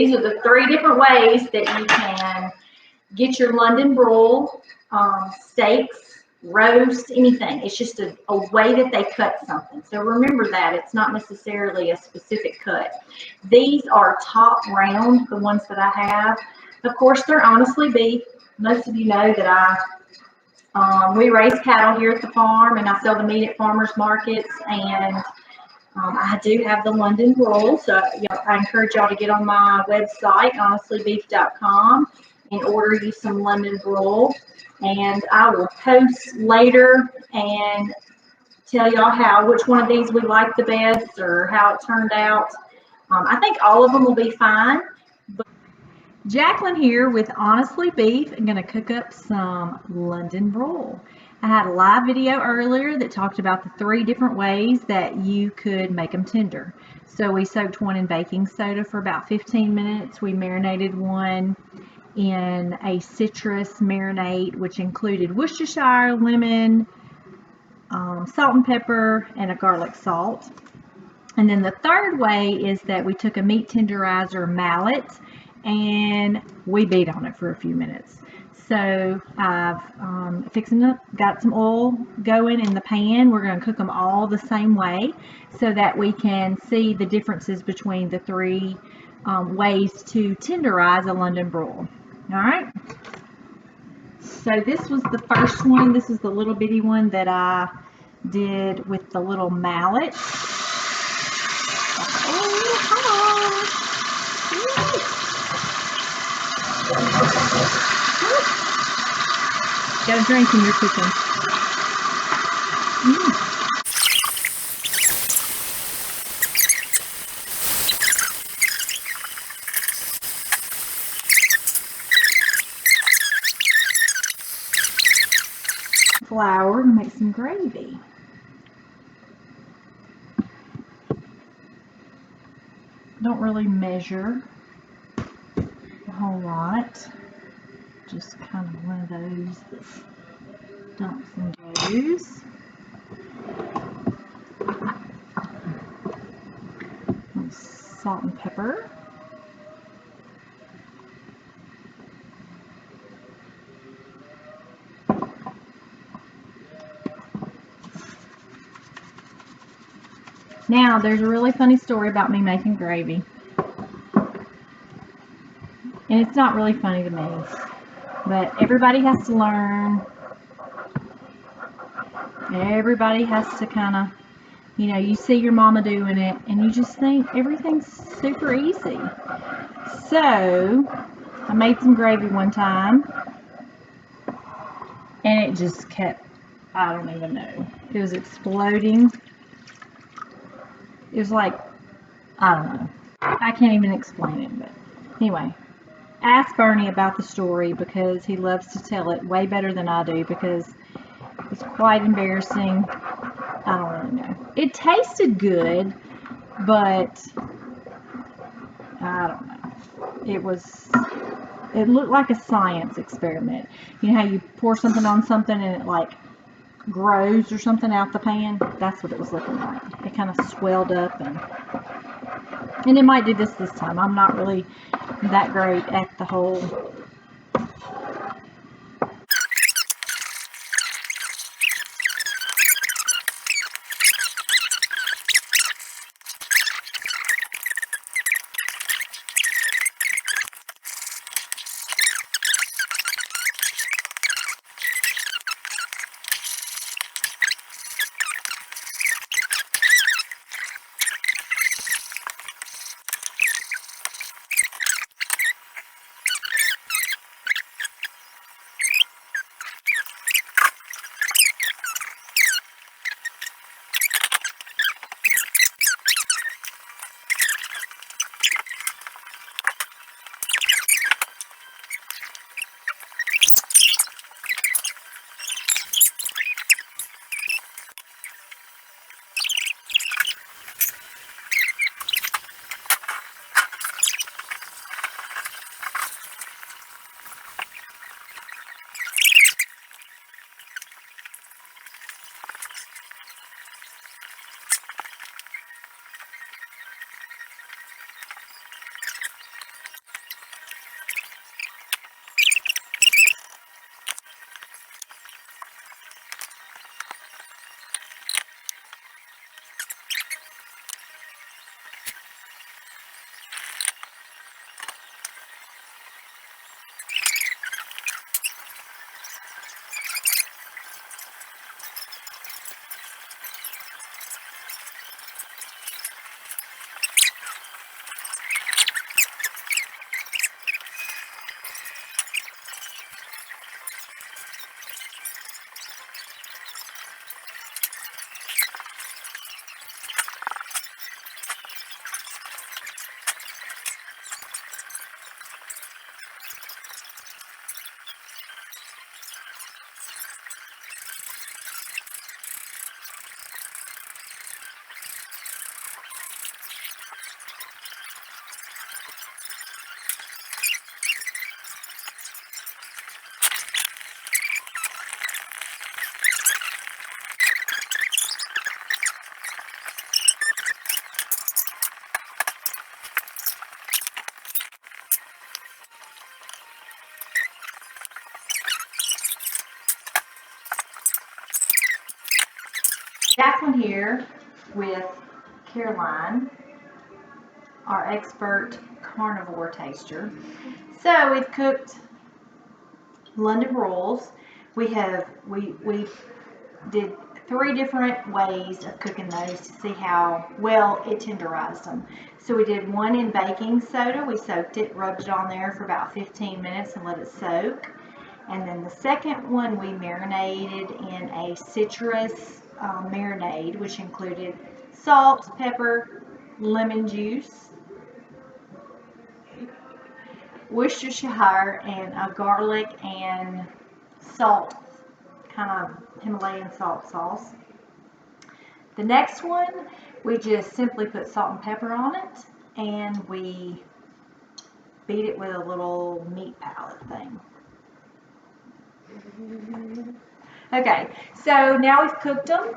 these are the 3 different ways that you can get your London broil, steaks, roast, anything. It's just a way that they cut something. So remember that. It's not necessarily a specific cut. These are top round, the ones that I have. Of course, they're honestly beef. Most of you know that we raise cattle here at the farm, and I sell the meat at farmers markets, and I do have the London broil, so I encourage y'all to get on my website, honestlybeef.com, and order you some London broil. And I will post later and tell y'all which one of these we like the best or how it turned out. I think all of them will be fine. Jacqueline here with Honestly Beef. I'm going to cook up some London broil. I had a live video earlier that talked about the 3 different ways that you could make them tender. So we soaked one in baking soda for about 15 minutes. We marinated one in a citrus marinade, which included Worcestershire, lemon, salt and pepper, and a garlic salt. And then the 3rd way is that we took a meat tenderizer mallet and we beat on it for a few minutes. So I've got some oil going in the pan. We're going to cook them all the same way so that we can see the differences between the 3 ways to tenderize a London broil. All right. So this was the first one. This is the little bitty one that I did with the little mallet. Got a drink in your kitchen. Flour to make some gravy. Don't really measure a whole lot. Just kind of one of those that dumps and goes. And salt and pepper. Now, there's a really funny story about me making gravy. And it's not really funny to me. But everybody has to learn. Everybody has to kind of, you see your mama doing it and you just think everything's super easy. So, I made some gravy one time and it just kept, I don't even know. It was exploding. It was like, I don't know. I can't even explain it, but anyway. Ask Bernie about the story because he loves to tell it way better than I do because it's quite embarrassing. I don't really know. It tasted good, but I don't know. It looked like a science experiment. You know how you pour something on something and it like grows or something out the pan? That's what it was looking like. It kind of swelled up and it might do this time. I'm not really that great at the whole Jacqueline here with Caroline, our expert carnivore taster. So we've cooked London broils. We did 3 different ways of cooking those to see how well it tenderized them. So we did one in baking soda. We soaked it, rubbed it on there for about 15 minutes and let it soak. And then the second one we marinated in a citrus marinade, which included salt, pepper, lemon juice, Worcestershire, and a garlic and salt, kind of Himalayan salt sauce. The next one, we just simply put salt and pepper on it, and we beat it with a little meat palette thing. Okay, so now we've cooked them,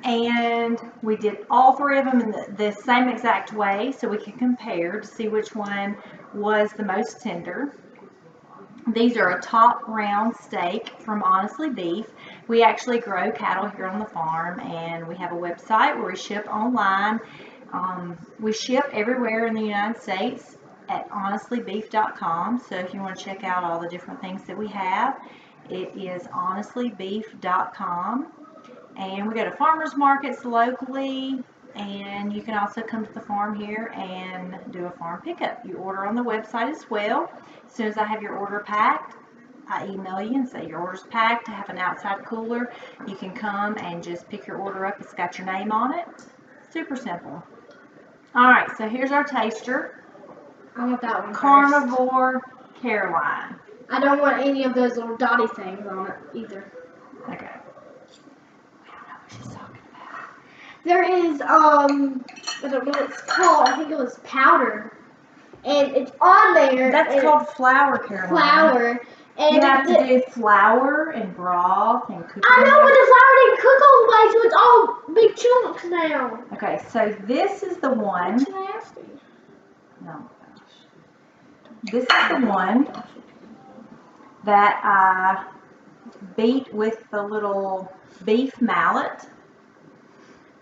and we did all 3 of them in the same exact way so we can compare to see which one was the most tender. These are a top round steak from Honestly Beef. We actually grow cattle here on the farm, and we have a website where we ship online. We ship everywhere in the United States at honestlybeef.com, so if you want to check out all the different things that we have, it is honestlybeef.com. And we go to farmers markets locally, and you can also come to the farm here and do a farm pickup. You order on the website as well. As soon as I have your order packed, I email you and say your order's packed. I have an outside cooler. You can come and just pick your order up. It's got your name on it. Super simple. Alright, so here's our taster. I want that one Carnivore Caroline. I don't want any of those little dotty things on it either. Okay. I don't know what she's talking about. There is, I don't know what it's called. I think it was powder. And it's on there. That's called flour, Caroline. Flour. And you have to do flour and broth and cooking. I know, but the flour didn't cook all the way, so it's all big chunks now. Okay, so this is the one. That's nasty. No, gosh. This is the one that I beat with the little beef mallet.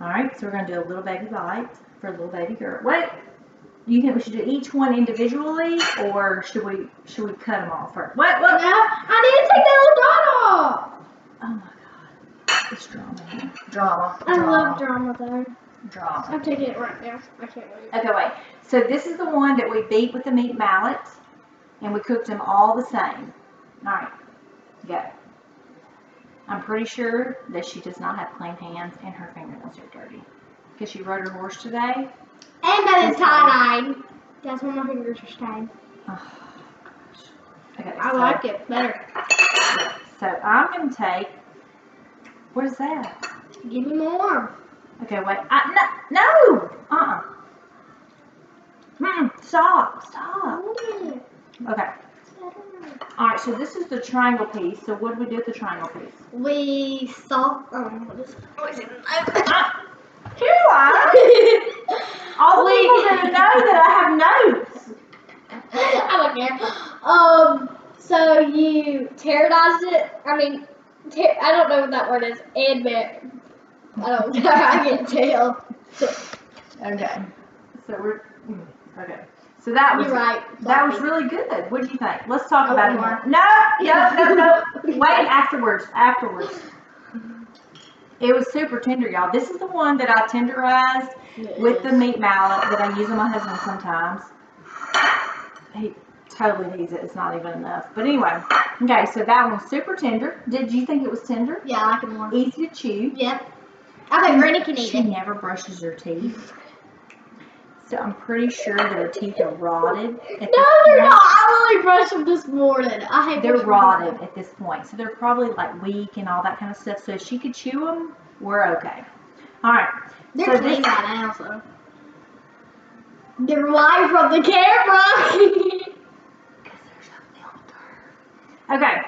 Alright, so we're going to do a little baby bite for a little baby girl. Wait, do you think we should do each one individually, or should we cut them off first? What? No, I need to take that little dot off. Oh my god. It's drama here. Drama. I love drama though. Drama. I'm taking it right now. I can't wait. Okay, wait. So this is the one that we beat with the meat mallet, and we cooked them all the same. Alright, go. I'm pretty sure that she does not have clean hands and her fingernails are dirty. Because she rode her horse today. And that is tie-dyed. That's why my fingers are stained. Oh, gosh. Okay, I like it better. So I'm going to take, what is that? Give me more. Okay, wait. No! Stop. Okay. Alright, so this is the triangle piece. So what do we do with the triangle piece? We what is it? Caroline! All the people are going to know that I have notes. I don't care. So you terrorized it. I mean, I don't know what that word is. I don't know. I can't tell. Okay. So we're okay. So that was You're right. That was really good. What do you think? Let's talk about it more. No. Wait, afterwards. It was super tender, y'all. This is the one that I tenderized with the meat mallet that I use on my husband sometimes. He totally needs it. It's not even enough. But anyway, okay, so that one's super tender. Did you think it was tender? Yeah, I like it more. Easy to chew. Yep. I think Granny can eat She it. never brushes her teeth. So I'm pretty sure that her teeth are rotted. No, they're not. I only brushed them this morning. They're rotted at this point. So they're probably like weak and all that kind of stuff. So if she could chew them, we're okay. All right. They're clean right now, so. They're live from the camera. Because there's a filter. Okay.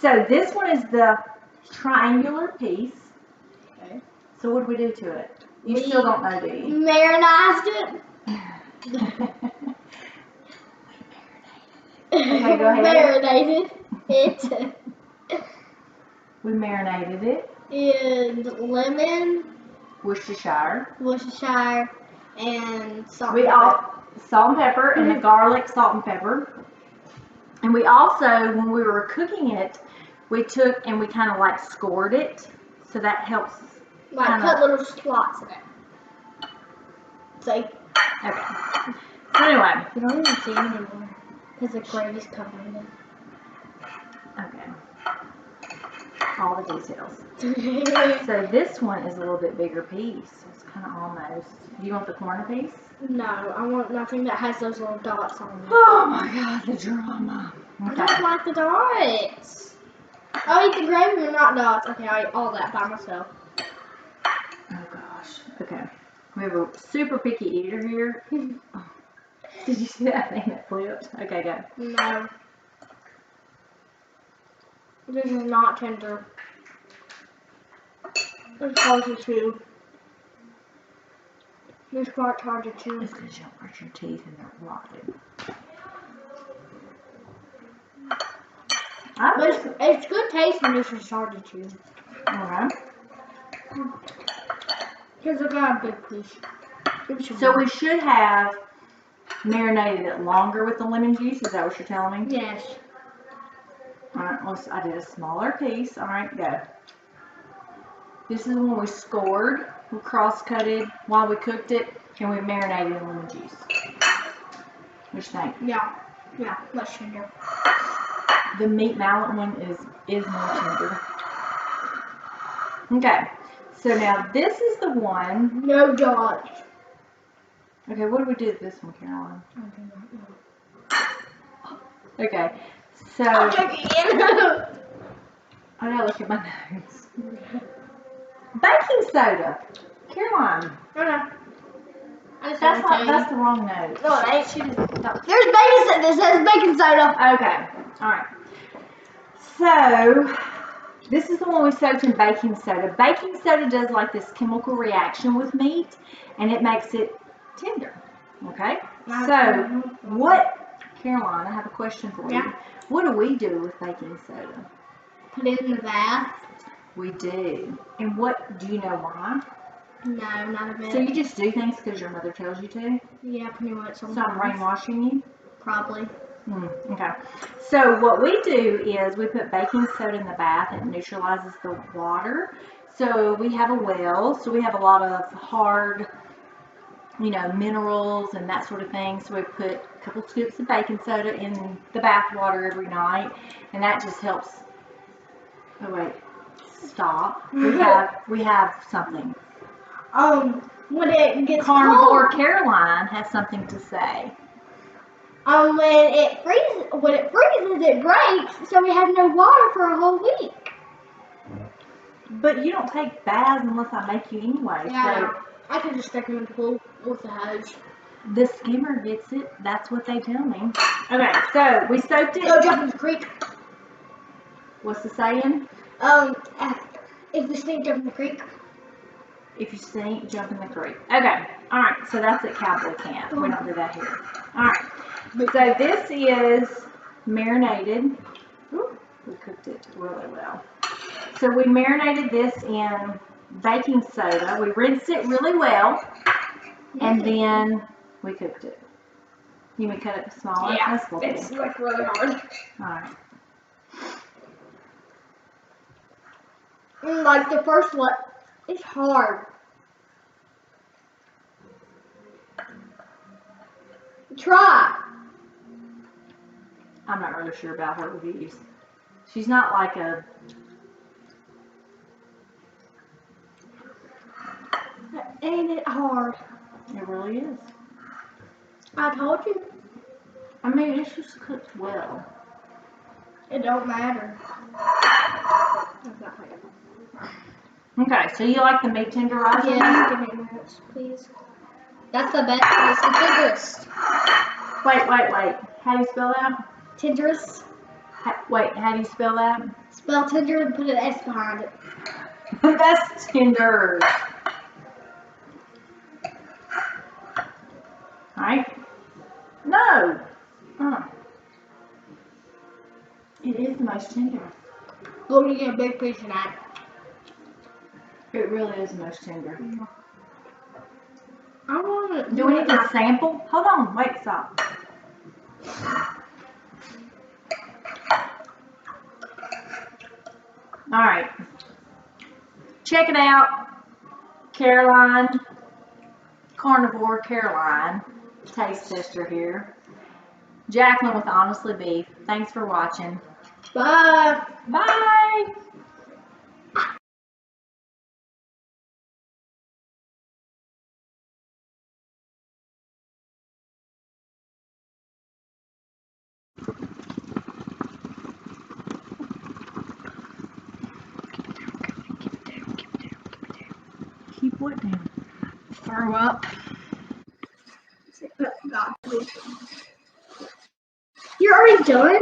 So this one is the triangular piece. Okay. So what do we do to it? You still don't know, do you? Marinized it. Okay, go ahead. Marinated it. We marinated it In lemon Worcestershire. Worcestershire, and salt. We all salt and pepper, and the garlic, salt and pepper. And we also, when we were cooking it, we took and we kind of like scored it, so that helps. Like cut little slots in it. See? Okay. So anyway. You don't even see them anymore because the gravy's covering it. Okay. All the details. So this one is a little bit bigger piece. It's kind of almost. Do you want the corner piece? No, I want nothing that has those little dots on it. Oh my God, the drama. Okay. I don't like the dots. I'll eat the gravy but not dots. Okay, I'll eat all that by myself. Oh gosh. Okay. We have a super picky eater here. Oh. Did you see that thing that flipped? Okay, go. No. This is not tender. It's hard to chew. This part's hard to chew. It's because you don't brush your teeth and they're rotted. It's good taste and this is hard to chew. Alright. Because I got a big piece. So we should have marinated it longer with the lemon juice. Is that what you're telling me? Yes. Alright, I did a smaller piece. Alright, go. This is when we scored, we cross-cutted while we cooked it, and we marinated in lemon juice. What do you think? Yeah. Yeah, much tender. The meat mallet one is more tender. Okay, so now this is the one. No dots. Okay, what do we do with this one, Caroline? I do not know. Okay, so I'll check again. I gotta look at my notes. Baking soda, Caroline. Okay. That's the wrong note. No, it ain't. She just, no. There's baking soda. This says baking soda. Okay, all right. So this is the one we soaked in baking soda. Baking soda does like this chemical reaction with meat, and it makes it tender. Okay. So what, Caroline? I have a question for you. What do we do with baking soda? Put it in the bath. We do. And what, do you know why? No, not a bit. So you just do things because your mother tells you to? Yeah, pretty much. So I'm brainwashing you? Probably. Okay. So what we do is we put baking soda in the bath and it neutralizes the water. So we have a well, so we have a lot of hard, minerals and that sort of thing. So we put a couple scoops of baking soda in the bath water every night, and that just helps. Oh wait, stop. We have something. When it gets Carnivore cold, Caroline has something to say. when it freezes, it breaks, so we have no water for a whole week. But you don't take baths unless I make you anyway. Yeah, So I can just stick them in the pool with the hose. the skimmer gets it. That's what they tell me. Okay, so we soaked it. Go jump in the creek. What's the saying? If you stink, jump in the creek. If you stink, jump in the creek. Okay, all right. So that's at cowboy camp. We don't do that here. All right. So this is marinated. Ooh, we cooked it really well. So we marinated this in baking soda. We rinsed it really well, and then we cooked it. You may cut it smaller? Yeah, That's cool. it's like really hard. All right. Like the first one, it's hard. Try. I'm not really sure about her reviews. She's not like a... Ain't it hard? It really is. I told you. I mean, it's just cooked well. It don't matter. Okay, so you like the meat tenderizer? Yes, give me minutes, please. That's the best. It's the tenderest. Wait. How do you spell that? Tenderest. Wait, how do you spell that? Spell tender and put an S behind it. That's tender. Alright. No. It is the most tender. Go to get a big piece of that. It really is most tender. I want to Do we need to sample? Hold on, wait, stop. All right. Check it out. Caroline, Carnivore Caroline, taste tester here. Jacqueline with Honestly Beef. Thanks for watching. Bye. Bye. Keep what down? Throw up. You're already done?